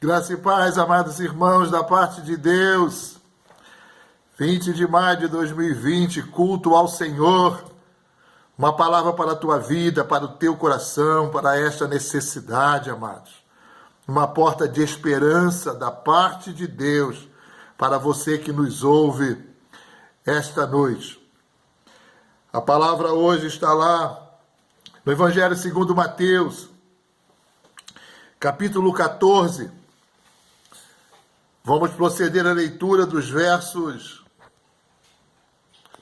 Graça e paz, amados irmãos, da parte de Deus. 20 de maio de 2020, culto ao Senhor. Uma palavra para a tua vida, para o teu coração, para esta necessidade, amados. Uma porta de esperança da parte de Deus para você que nos ouve esta noite. A palavra hoje está lá no Evangelho segundo Mateus, capítulo 14. Vamos proceder à leitura dos versos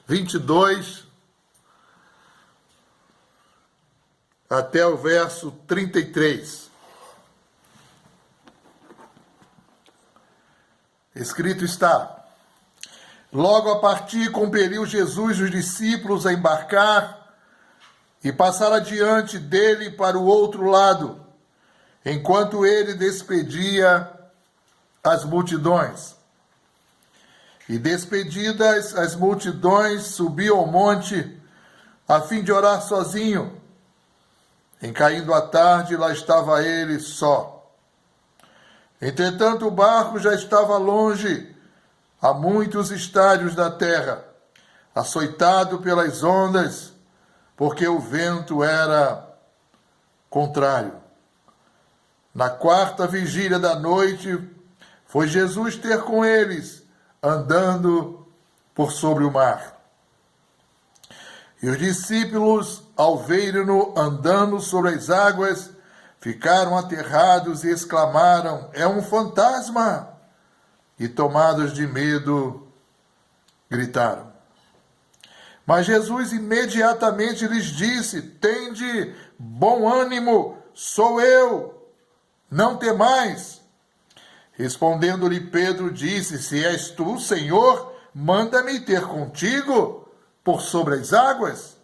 22 até o verso 33. Escrito está: Logo a partir, compeliu Jesus os discípulos a embarcar e passar adiante dele para o outro lado, enquanto ele despedia as multidões. E despedidas as multidões, subiu ao monte a fim de orar sozinho. Em caindo a tarde, lá estava ele só. Entretanto, o barco já estava longe, a muitos estádios da terra, açoitado pelas ondas, porque o vento era contrário. Na quarta vigília da noite, foi Jesus ter com eles, andando por sobre o mar. E os discípulos, ao verem-no andando sobre as águas, ficaram aterrados e exclamaram: "É um fantasma!" E tomados de medo, gritaram. Mas Jesus imediatamente lhes disse: "Tende bom ânimo, sou eu, não temais." Respondendo-lhe Pedro, disse: "Se és tu, Senhor, manda-me ter contigo por sobre as águas."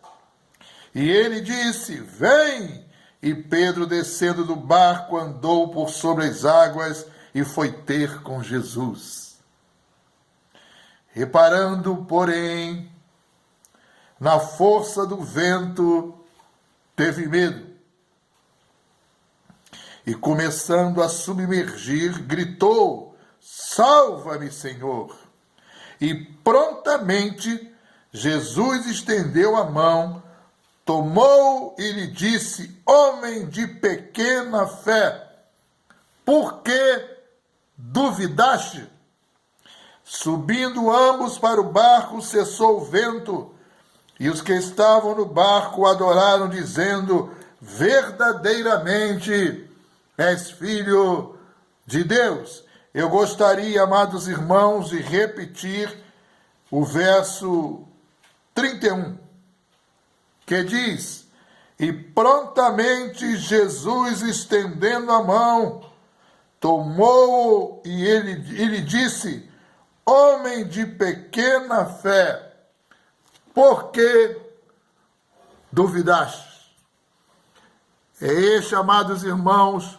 E ele disse: "Vem!" E Pedro, descendo do barco, andou por sobre as águas e foi ter com Jesus. Reparando, porém, na força do vento, teve medo. E começando a submergir, gritou: "Salva-me, Senhor!" E prontamente Jesus estendeu a mão, tomou e lhe disse: "Homem de pequena fé, por que duvidaste?" Subindo ambos para o barco, cessou o vento, e os que estavam no barco adoraram, dizendo: "Verdadeiramente és filho de Deus." Eu gostaria, amados irmãos, de repetir o verso 31, que diz: "E prontamente Jesus, estendendo a mão, tomou-o e lhe disse: Homem de pequena fé, por que duvidaste?" É este, amados irmãos,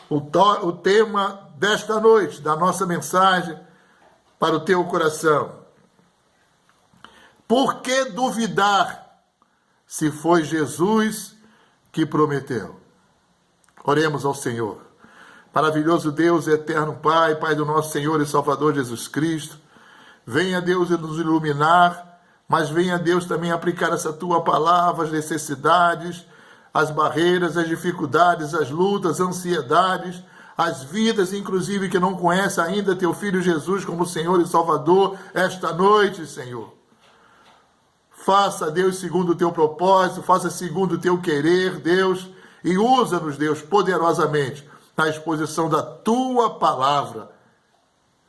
o tema desta noite, da nossa mensagem para o teu coração. Por que duvidar se foi Jesus que prometeu? Oremos ao Senhor. Maravilhoso Deus, eterno Pai, Pai do nosso Senhor e Salvador Jesus Cristo, venha Deus nos iluminar, mas venha Deus também aplicar essa tua palavra às necessidades, as barreiras, as dificuldades, as lutas, as ansiedades, as vidas, inclusive, que não conhecem ainda teu Filho Jesus como Senhor e Salvador, esta noite, Senhor. Faça, Deus, segundo o teu propósito, faça segundo o teu querer, Deus, e usa-nos, Deus, poderosamente na exposição da tua palavra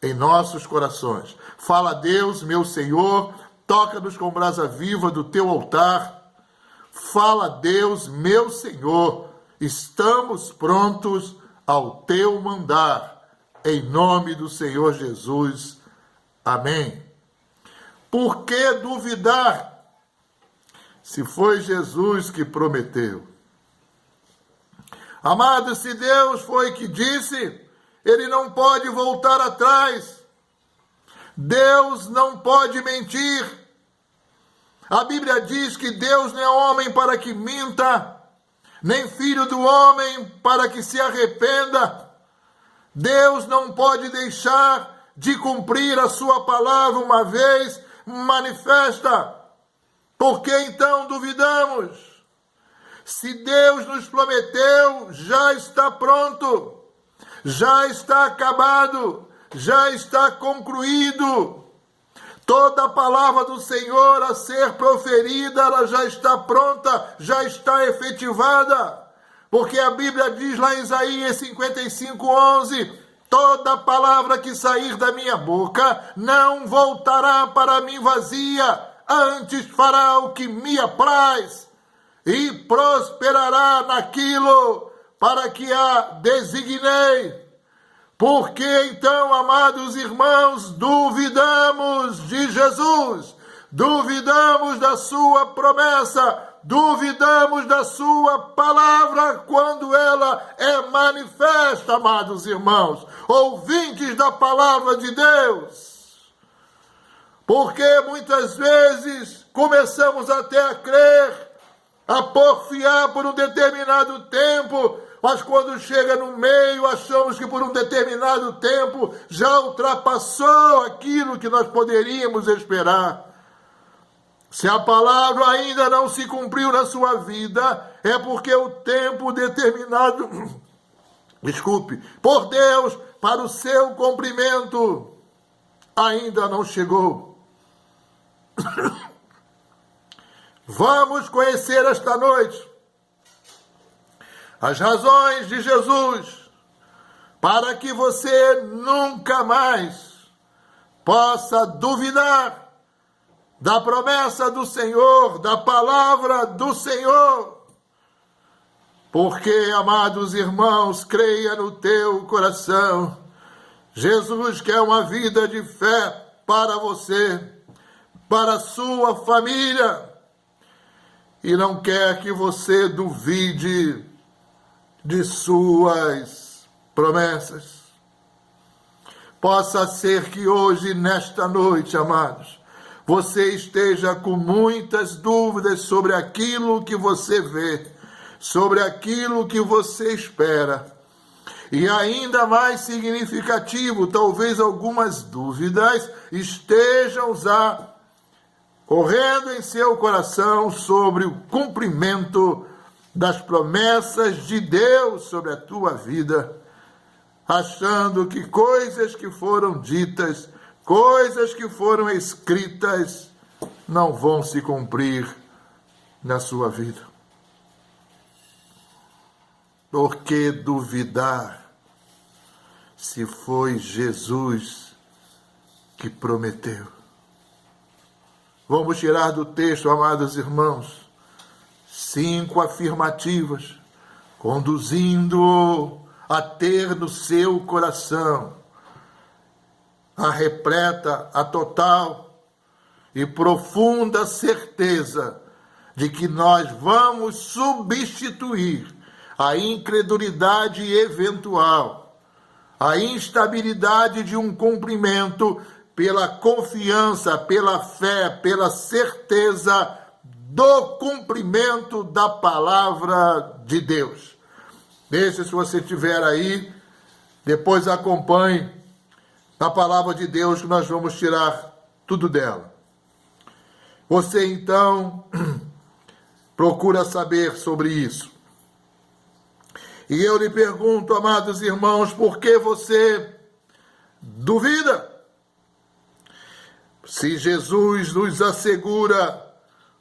em nossos corações. Fala, Deus, meu Senhor, toca-nos com brasa viva do teu altar. Fala, Deus, meu Senhor, estamos prontos ao teu mandar, em nome do Senhor Jesus. Amém. Por que duvidar se foi Jesus que prometeu? Amado, se Deus foi que disse, ele não pode voltar atrás. Deus não pode mentir. A Bíblia diz que Deus não é homem para que minta, nem filho do homem para que se arrependa. Deus não pode deixar de cumprir a sua palavra uma vez manifesta. Por que então duvidamos? Se Deus nos prometeu, já está pronto, já está acabado, já está concluído. Toda a palavra do Senhor a ser proferida, ela já está pronta, já está efetivada. Porque a Bíblia diz lá em Isaías 55:11, toda palavra que sair da minha boca não voltará para mim vazia, antes fará o que me apraz e prosperará naquilo para que a designei. Por que então, amados irmãos, duvidamos de Jesus? Duvidamos da sua promessa, duvidamos da sua palavra quando ela é manifesta, amados irmãos, ouvintes da palavra de Deus. Porque muitas vezes começamos até a crer, a porfiar por um determinado tempo, mas quando chega no meio, achamos que por um determinado tempo já ultrapassou aquilo que nós poderíamos esperar. Se a palavra ainda não se cumpriu na sua vida, é porque o tempo determinado, por Deus, para o seu cumprimento, ainda não chegou. Vamos conhecer esta noite as razões de Jesus para que você nunca mais possa duvidar da promessa do Senhor, da palavra do Senhor. Porque, amados irmãos, creia no teu coração, Jesus quer uma vida de fé para você, para a sua família, e não quer que você duvide de suas promessas. Possa ser que hoje, nesta noite, amados, você esteja com muitas dúvidas sobre aquilo que você vê, sobre aquilo que você espera. E ainda mais significativo, talvez algumas dúvidas estejam já correndo em seu coração sobre o cumprimento das promessas de Deus sobre a tua vida, achando que coisas que foram ditas, coisas que foram escritas, não vão se cumprir na sua vida. Por que duvidar se foi Jesus que prometeu? Vamos tirar do texto, amados irmãos, 5 afirmativas, conduzindo-o a ter no seu coração a repleta, a total e profunda certeza de que nós vamos substituir a incredulidade eventual, a instabilidade de um cumprimento pela confiança, pela fé, pela certeza do cumprimento da palavra de Deus. Deixe, se você estiver aí, depois acompanhe a palavra de Deus, que nós vamos tirar tudo dela. Você, então, procura saber sobre isso. E eu lhe pergunto, amados irmãos, por que você duvida? Se Jesus nos assegura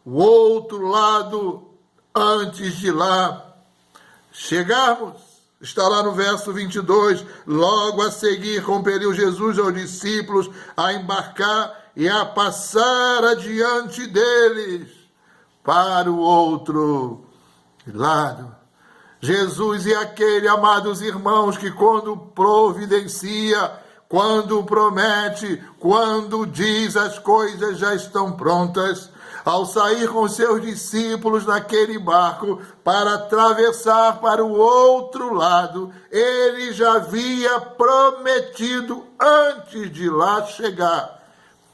o outro lado antes de lá chegarmos, está lá no verso 22, logo a seguir compeliu Jesus aos discípulos a embarcar e a passar adiante deles para o outro lado. Jesus é aquele, amados irmãos, que quando providencia, quando promete, quando diz as coisas já estão prontas, ao sair com seus discípulos naquele barco para atravessar para o outro lado, ele já havia prometido antes de lá chegar: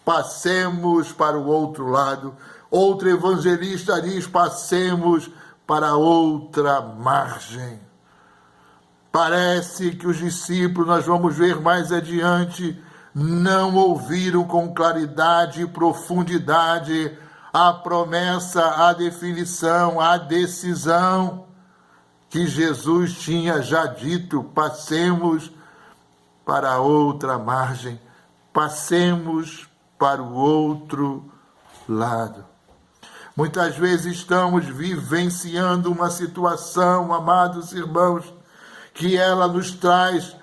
passemos para o outro lado. Outro evangelista diz: passemos para outra margem. Parece que os discípulos, nós vamos ver mais adiante, não ouviram com claridade e profundidade a promessa, a definição, a decisão que Jesus tinha já dito: passemos para outra margem, passemos para o outro lado. Muitas vezes estamos vivenciando uma situação, amados irmãos, que ela nos traz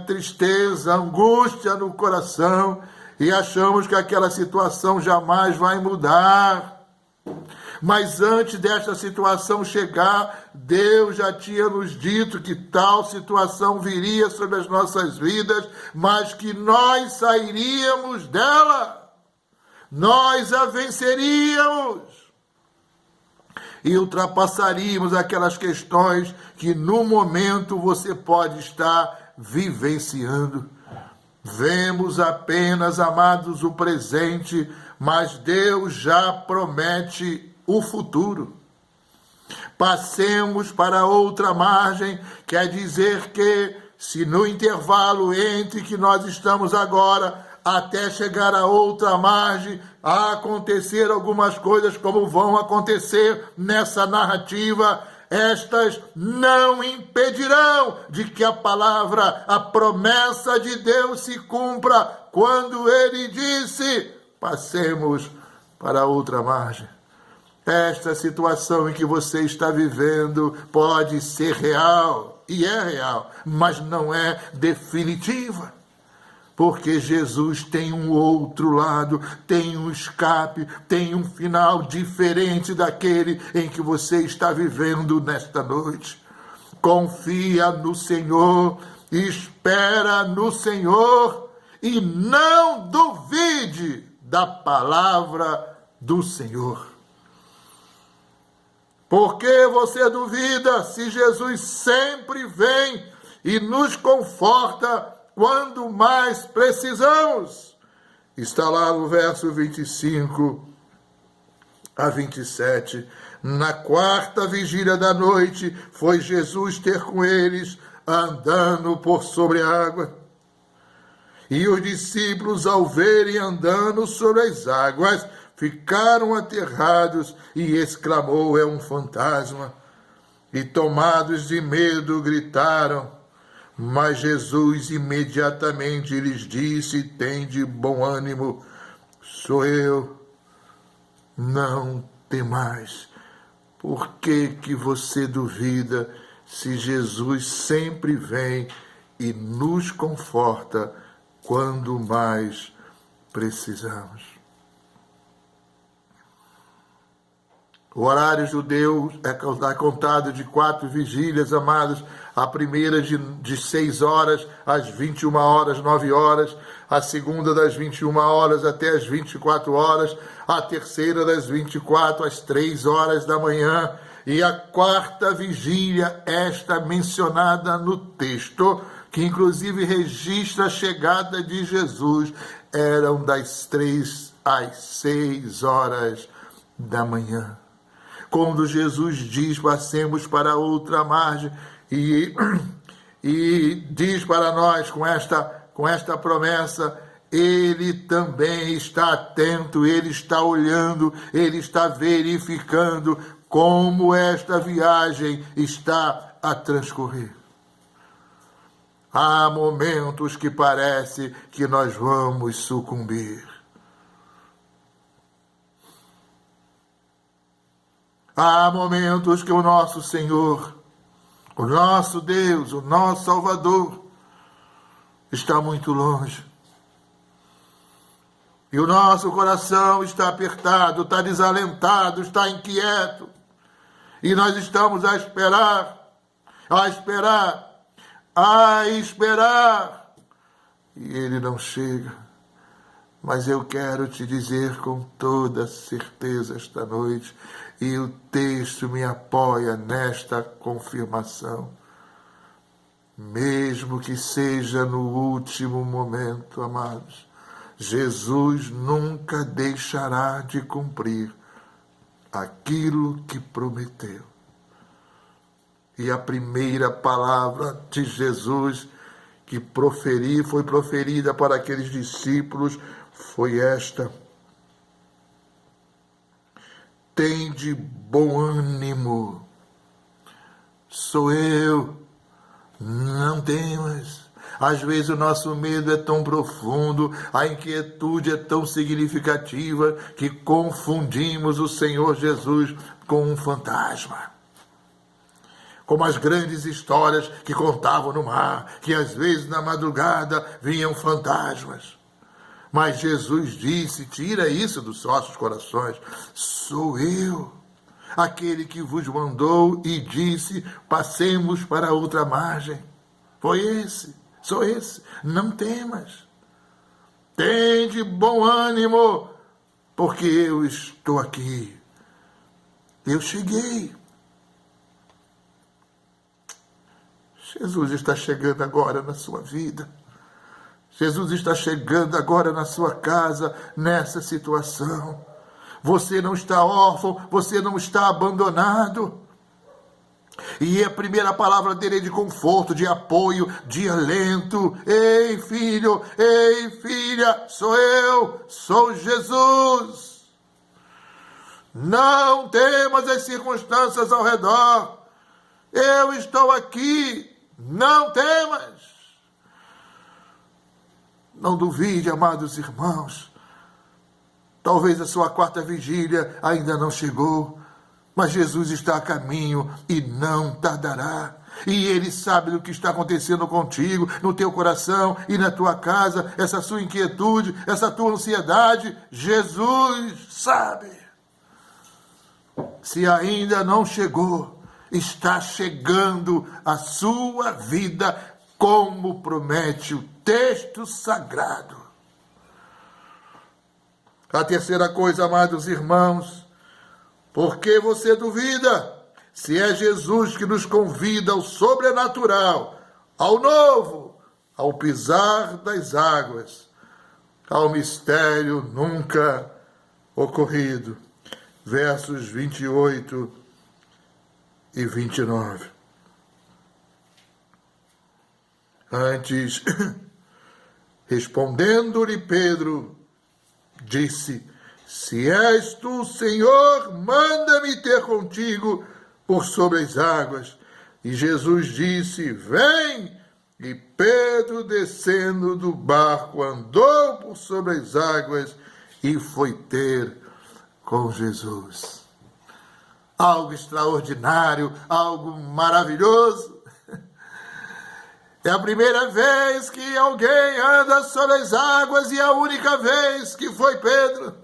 tristeza, angústia no coração, e achamos que aquela situação jamais vai mudar. Mas antes desta situação chegar, Deus já tinha nos dito que tal situação viria sobre as nossas vidas, mas que nós sairíamos dela, nós a venceríamos e ultrapassaríamos aquelas questões que no momento você pode estar vivenciando. Vemos apenas, amados, o presente, mas Deus já promete o futuro. Passemos para outra margem, quer dizer que se no intervalo entre que nós estamos agora até chegar a outra margem, a acontecer algumas coisas como vão acontecer nessa narrativa, estas não impedirão de que a palavra, a promessa de Deus se cumpra quando ele disse: passemos para outra margem. Esta situação em que você está vivendo pode ser real, e é real, mas não é definitiva. Porque Jesus tem um outro lado, tem um escape, tem um final diferente daquele em que você está vivendo nesta noite. Confia no Senhor, espera no Senhor e não duvide da palavra do Senhor. Por que você duvida se Jesus sempre vem e nos conforta quando mais precisamos? Está lá no verso 25 a 27. Na quarta vigília da noite, foi Jesus ter com eles, andando por sobre a água. E os discípulos, ao verem andando sobre as águas, ficaram aterrados e exclamou: é um fantasma. E tomados de medo, gritaram. Mas Jesus imediatamente lhes disse: tende bom ânimo, sou eu, não temais. Por que você duvida se Jesus sempre vem e nos conforta quando mais precisamos? O horário judeu é contado de 4 vigílias, amados. A primeira de 6 horas às 21 horas, 9 horas. A segunda das 21 horas até as 24 horas. A terceira das 24 às 3 horas da manhã. E a quarta vigília, esta mencionada no texto, que inclusive registra a chegada de Jesus, eram das 3 às 6 horas da manhã. Quando Jesus diz: passemos para outra margem, e diz para nós com esta promessa, ele também está atento, ele está olhando, ele está verificando como esta viagem está a transcorrer. Há momentos que parece que nós vamos sucumbir. Há momentos que o nosso Senhor, o nosso Deus, o nosso Salvador, está muito longe. E o nosso coração está apertado, está desalentado, está inquieto. E nós estamos a esperar. E ele não chega. Mas eu quero te dizer com toda certeza esta noite, e o texto me apoia nesta confirmação, mesmo que seja no último momento, amados, Jesus nunca deixará de cumprir aquilo que prometeu. E a primeira palavra de Jesus que foi proferida para aqueles discípulos foi esta: tende bom ânimo, sou eu, não temas. Às vezes o nosso medo é tão profundo, a inquietude é tão significativa que confundimos o Senhor Jesus com um fantasma. Como as grandes histórias que contavam no mar, que às vezes na madrugada vinham fantasmas. Mas Jesus disse: tira isso dos nossos corações, sou eu, aquele que vos mandou e disse: passemos para outra margem. Sou esse, não temas. Tende bom ânimo, porque eu estou aqui. Eu cheguei. Jesus está chegando agora na sua vida. Jesus está chegando agora na sua casa, nessa situação. Você não está órfão, você não está abandonado. E a primeira palavra dele é de conforto, de apoio, de alento. Ei, filho, ei, filha, sou eu, sou Jesus. Não temas as circunstâncias ao redor. Eu estou aqui, não temas. Não duvide, amados irmãos. Talvez a sua quarta vigília ainda não chegou, mas Jesus está a caminho e não tardará. E Ele sabe do que está acontecendo contigo, no teu coração e na tua casa, essa sua inquietude, essa tua ansiedade. Jesus sabe. Se ainda não chegou, está chegando a sua vida, como promete o texto sagrado. A terceira coisa, amados irmãos, por que você duvida? Se é Jesus que nos convida ao sobrenatural, ao novo, ao pisar das águas, ao mistério nunca ocorrido. Versos 28 e 29. Antes, respondendo-lhe Pedro, disse: se és tu, Senhor, manda-me ter contigo por sobre as águas. E Jesus disse: vem. E Pedro, descendo do barco, andou por sobre as águas e foi ter com Jesus. Algo extraordinário, algo maravilhoso. É a primeira vez que alguém anda sobre as águas e a única vez que foi Pedro.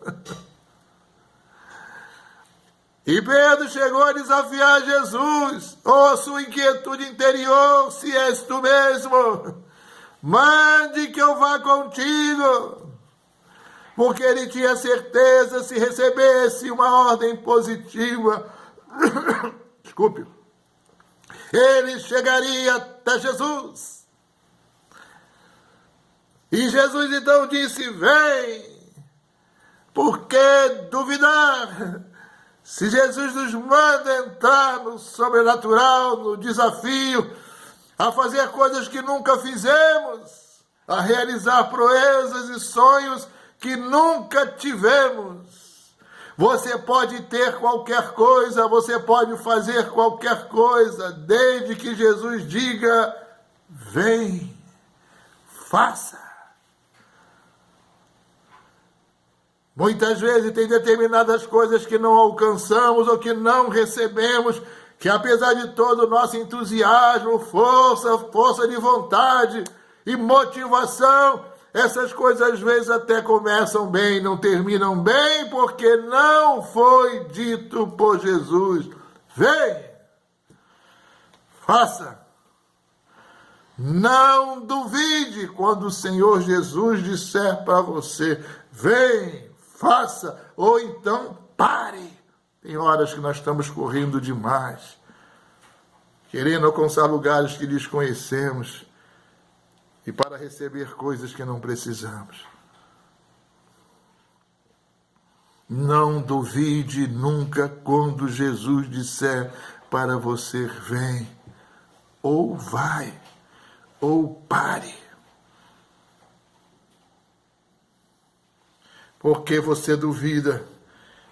E Pedro chegou a desafiar Jesus: ó, sua inquietude interior, se és tu mesmo, mande que eu vá contigo. Porque ele tinha certeza, se recebesse uma ordem positiva, desculpe, ele chegaria até Jesus. E Jesus então disse: vem. Por que duvidar? Se Jesus nos manda entrar no sobrenatural, no desafio, a fazer coisas que nunca fizemos, a realizar proezas e sonhos que nunca tivemos. Você pode ter qualquer coisa, você pode fazer qualquer coisa, desde que Jesus diga: vem, faça. Muitas vezes tem determinadas coisas que não alcançamos ou que não recebemos, que apesar de todo o nosso entusiasmo, força de vontade e motivação, essas coisas às vezes até começam bem, não terminam bem, porque não foi dito por Jesus: vem, faça. Não duvide quando o Senhor Jesus disser para você: vem, faça, ou então pare. Tem horas que nós estamos correndo demais, querendo alcançar lugares que desconhecemos e para receber coisas que não precisamos. Não duvide nunca quando Jesus disser para você: vem. ou vai, ou pare. Porque você duvida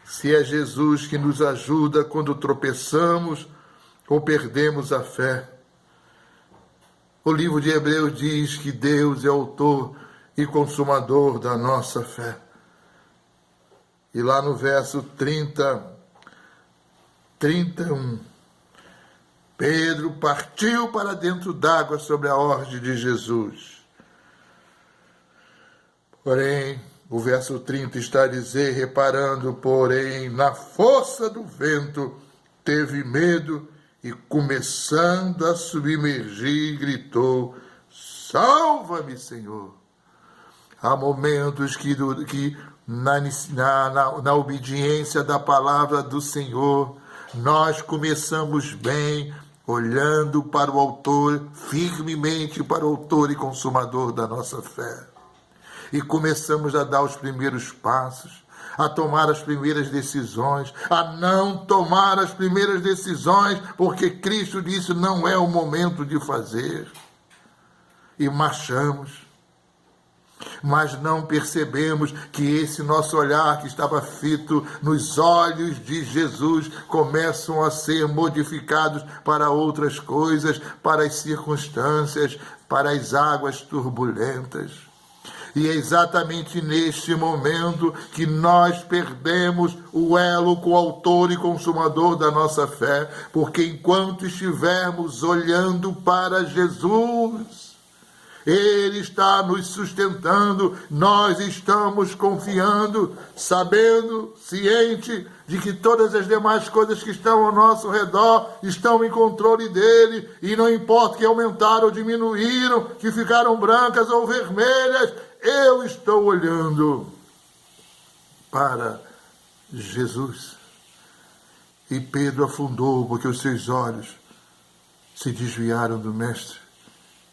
se é Jesus que nos ajuda quando tropeçamos ou perdemos a fé. O livro de Hebreus diz que Deus é autor e consumador da nossa fé. E lá no verso 31, Pedro partiu para dentro d'água sobre a ordem de Jesus. Porém, o verso 30 está a dizer, reparando, porém, na força do vento, teve medo e, começando a submergir, gritou, salva-me, Senhor. Há momentos que na obediência da palavra do Senhor, nós começamos bem, olhando para o autor, firmemente para o autor e consumador da nossa fé. E começamos a dar os primeiros passos, a tomar as primeiras decisões, a não tomar as primeiras decisões, porque Cristo disse, não é o momento de fazer. E marchamos. Mas não percebemos que esse nosso olhar que estava fito nos olhos de Jesus começam a ser modificados para outras coisas, para as circunstâncias, para as águas turbulentas. E é exatamente neste momento que nós perdemos o elo com o autor e consumador da nossa fé, porque enquanto estivermos olhando para Jesus, Ele está nos sustentando, nós estamos confiando, sabendo, ciente de que todas as demais coisas que estão ao nosso redor estão em controle dele, e não importa que aumentaram ou diminuíram, que ficaram brancas ou vermelhas, eu estou olhando para Jesus. E Pedro afundou porque os seus olhos se desviaram do Mestre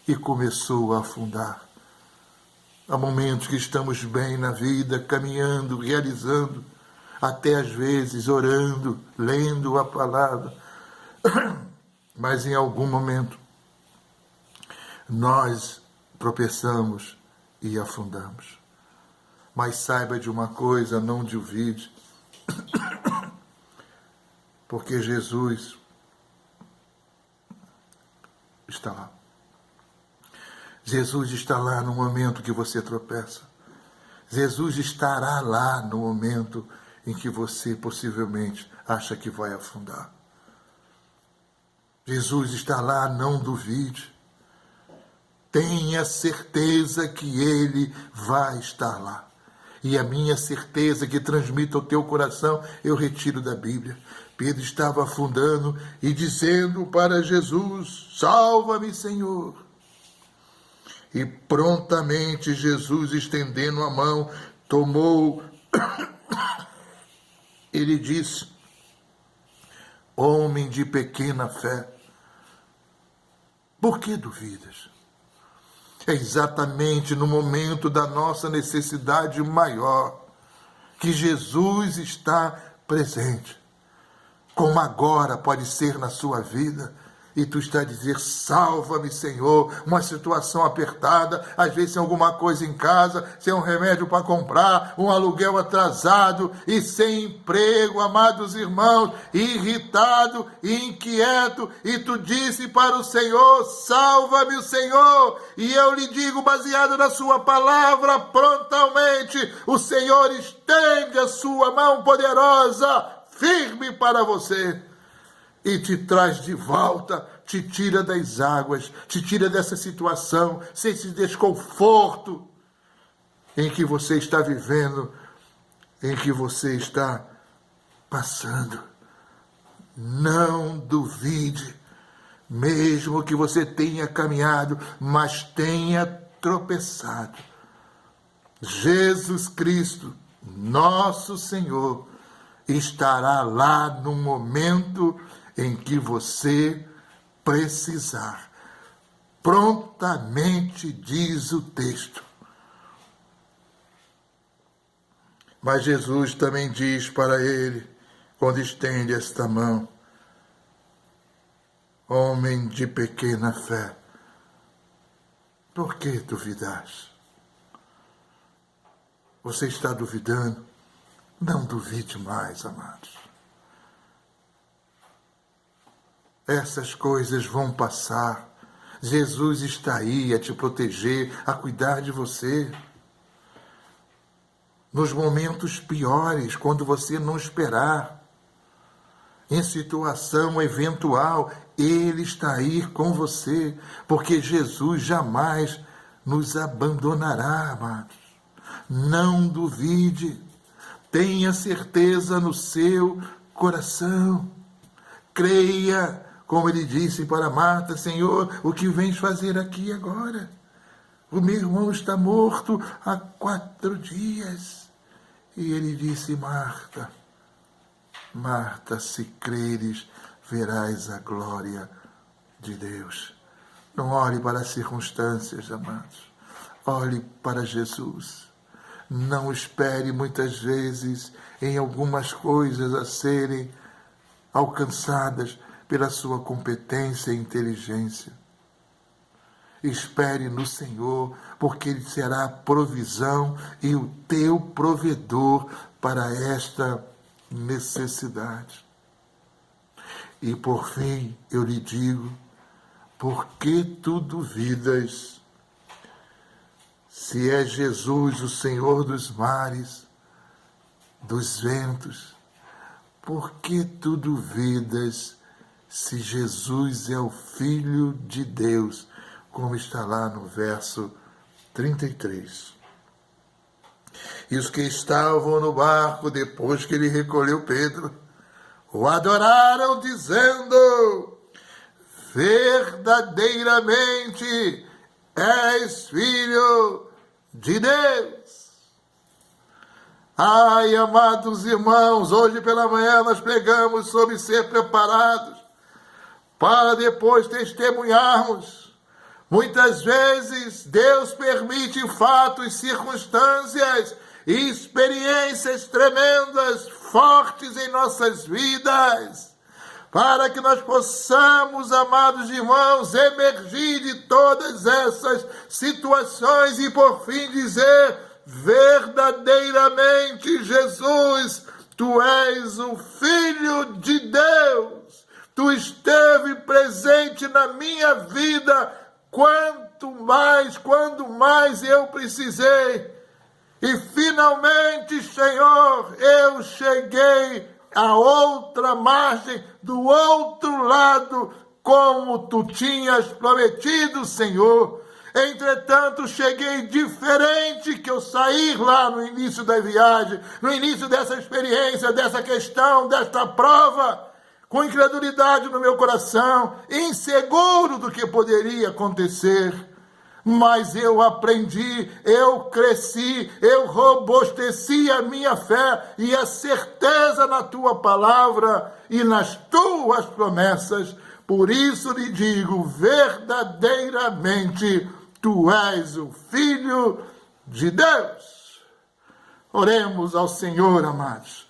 e começou a afundar. Há momentos que estamos bem na vida, caminhando, realizando, até às vezes orando, lendo a palavra, mas em algum momento nós tropeçamos e afundamos. Mas saiba de uma coisa, não duvide, porque Jesus está lá. Jesus está lá no momento que você tropeça. Jesus estará lá no momento em que você possivelmente acha que vai afundar. Jesus está lá, não duvide. Tenha certeza que Ele vai estar lá. E a minha certeza que transmito ao teu coração, eu retiro da Bíblia. Pedro estava afundando e dizendo para Jesus, salva-me, Senhor. E prontamente Jesus, estendendo a mão, tomou, ele disse, homem de pequena fé, por que duvidas? É exatamente no momento da nossa necessidade maior que Jesus está presente. Como agora pode ser na sua vida, e tu está a dizer, salva-me, Senhor, uma situação apertada, às vezes sem alguma coisa em casa, sem um remédio para comprar, um aluguel atrasado e sem emprego, amados irmãos, irritado e inquieto, e tu disse para o Senhor, salva-me, o Senhor, e eu lhe digo, baseado na sua palavra, prontamente, o Senhor estende a sua mão poderosa, firme para você, e te traz de volta, te tira das águas, te tira dessa situação, desse desconforto em que você está vivendo, em que você está passando. Não duvide, mesmo que você tenha caminhado, mas tenha tropeçado. Jesus Cristo, nosso Senhor, estará lá no momento em que você precisar. Prontamente, diz o texto. Mas Jesus também diz para ele, quando estende esta mão, homem de pequena fé, por que duvidas? Você está duvidando? Não duvide mais, amados. Essas coisas vão passar. Jesus está aí a te proteger, a cuidar de você. Nos momentos piores, quando você não esperar, em situação eventual, Ele está aí com você, porque Jesus jamais nos abandonará, amados. Não duvide, tenha certeza no seu coração, creia, como ele disse para Marta: Senhor, o que vens fazer aqui agora? O meu irmão está morto há 4 dias. E ele disse: Marta, Marta, se creres, verás a glória de Deus. Não olhe para as circunstâncias, amados. Olhe para Jesus. Não espere muitas vezes em algumas coisas a serem alcançadas pela sua competência e inteligência. Espere no Senhor, porque Ele será a provisão e o teu provedor para esta necessidade. E por fim, eu lhe digo: por que tu duvidas? Se é Jesus o Senhor dos mares, dos ventos, por que tu duvidas se Jesus é o Filho de Deus, como está lá no verso 33. E os que estavam no barco, depois que ele recolheu Pedro, o adoraram, dizendo: verdadeiramente és Filho de Deus. Ai, amados irmãos, hoje pela manhã nós pregamos sobre ser preparados para depois testemunharmos. Muitas vezes Deus permite fatos, circunstâncias e experiências tremendas, fortes em nossas vidas, para que nós possamos, amados irmãos, emergir de todas essas situações e por fim dizer: verdadeiramente, Jesus, tu és o Filho de Deus, tu esteve presente na minha vida quando mais eu precisei. E finalmente, Senhor, eu cheguei à outra margem, do outro lado, como tu tinhas prometido, Senhor. Entretanto, cheguei diferente que eu saí lá no início da viagem, no início dessa experiência, dessa questão, desta prova, com incredulidade no meu coração, inseguro do que poderia acontecer. Mas eu aprendi, eu cresci, eu robusteci a minha fé e a certeza na tua palavra e nas tuas promessas. Por isso lhe digo, verdadeiramente, tu és o Filho de Deus. Oremos ao Senhor, amados.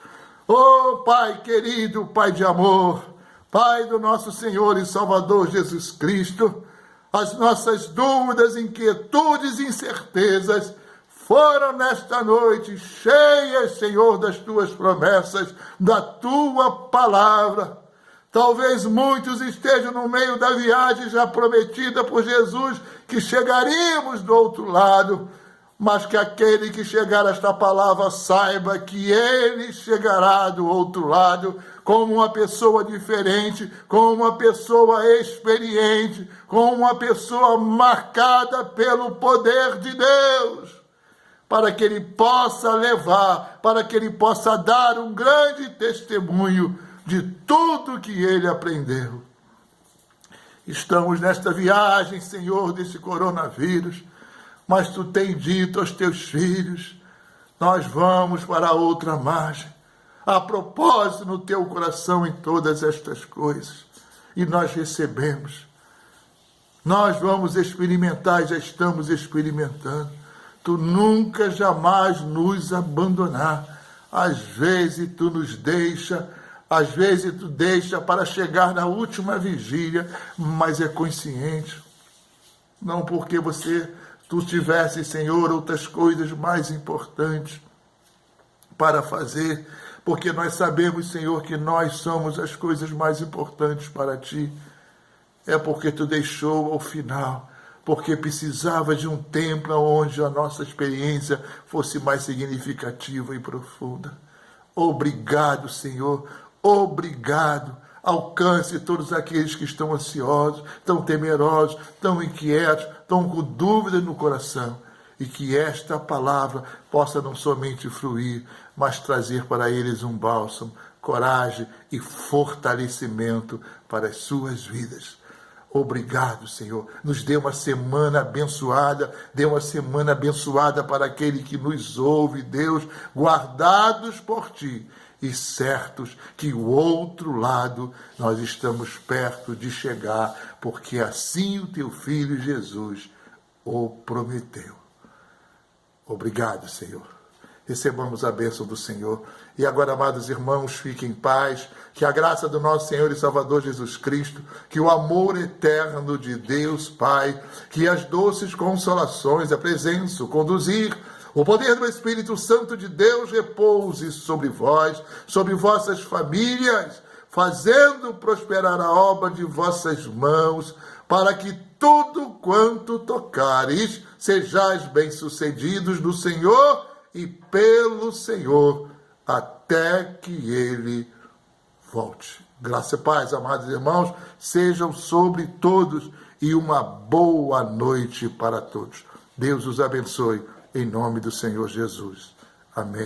Oh, Pai querido, Pai de amor, Pai do nosso Senhor e Salvador Jesus Cristo, as nossas dúvidas, inquietudes e incertezas foram nesta noite cheias, Senhor, das tuas promessas, da tua palavra. Talvez muitos estejam no meio da viagem já prometida por Jesus, que chegaríamos do outro lado, mas que aquele que chegar a esta palavra saiba que ele chegará do outro lado como uma pessoa diferente, como uma pessoa experiente, como uma pessoa marcada pelo poder de Deus, para que ele possa levar, para que ele possa dar um grande testemunho de tudo que ele aprendeu. Estamos nesta viagem, Senhor, desse coronavírus, mas tu tens dito aos teus filhos: nós vamos para outra margem. Há propósito no teu coração em todas estas coisas. E nós recebemos. Nós vamos experimentar, já estamos experimentando. Tu nunca, jamais nos abandonar. Às vezes tu nos deixa Às vezes tu deixa para chegar na última vigília, mas é consciente. Não porque tu tivesse, Senhor, outras coisas mais importantes para fazer, porque nós sabemos, Senhor, que nós somos as coisas mais importantes para Ti. É porque Tu deixou ao final, porque precisava de um tempo onde a nossa experiência fosse mais significativa e profunda. Obrigado, Senhor, obrigado. Alcance todos aqueles que estão ansiosos, tão temerosos, tão inquietos, tão com dúvidas no coração. E que esta palavra possa não somente fluir, mas trazer para eles um bálsamo, coragem e fortalecimento para as suas vidas. Obrigado, Senhor. Nos dê uma semana abençoada, dê uma semana abençoada para aquele que nos ouve, Deus, guardados por Ti e certos que o outro lado nós estamos perto de chegar, porque assim o Teu Filho Jesus o prometeu. Obrigado, Senhor. Recebamos a bênção do Senhor. E agora, amados irmãos, fiquem em paz. Que a graça do nosso Senhor e Salvador Jesus Cristo, que o amor eterno de Deus Pai, que as doces consolações, a presença, o conduzir, o poder do Espírito Santo de Deus repouse sobre vós, sobre vossas famílias, fazendo prosperar a obra de vossas mãos, para que tudo quanto tocares sejais bem-sucedidos no Senhor e pelo Senhor, até que Ele volte. Graça e paz, amados irmãos, sejam sobre todos e uma boa noite para todos. Deus os abençoe, em nome do Senhor Jesus. Amém.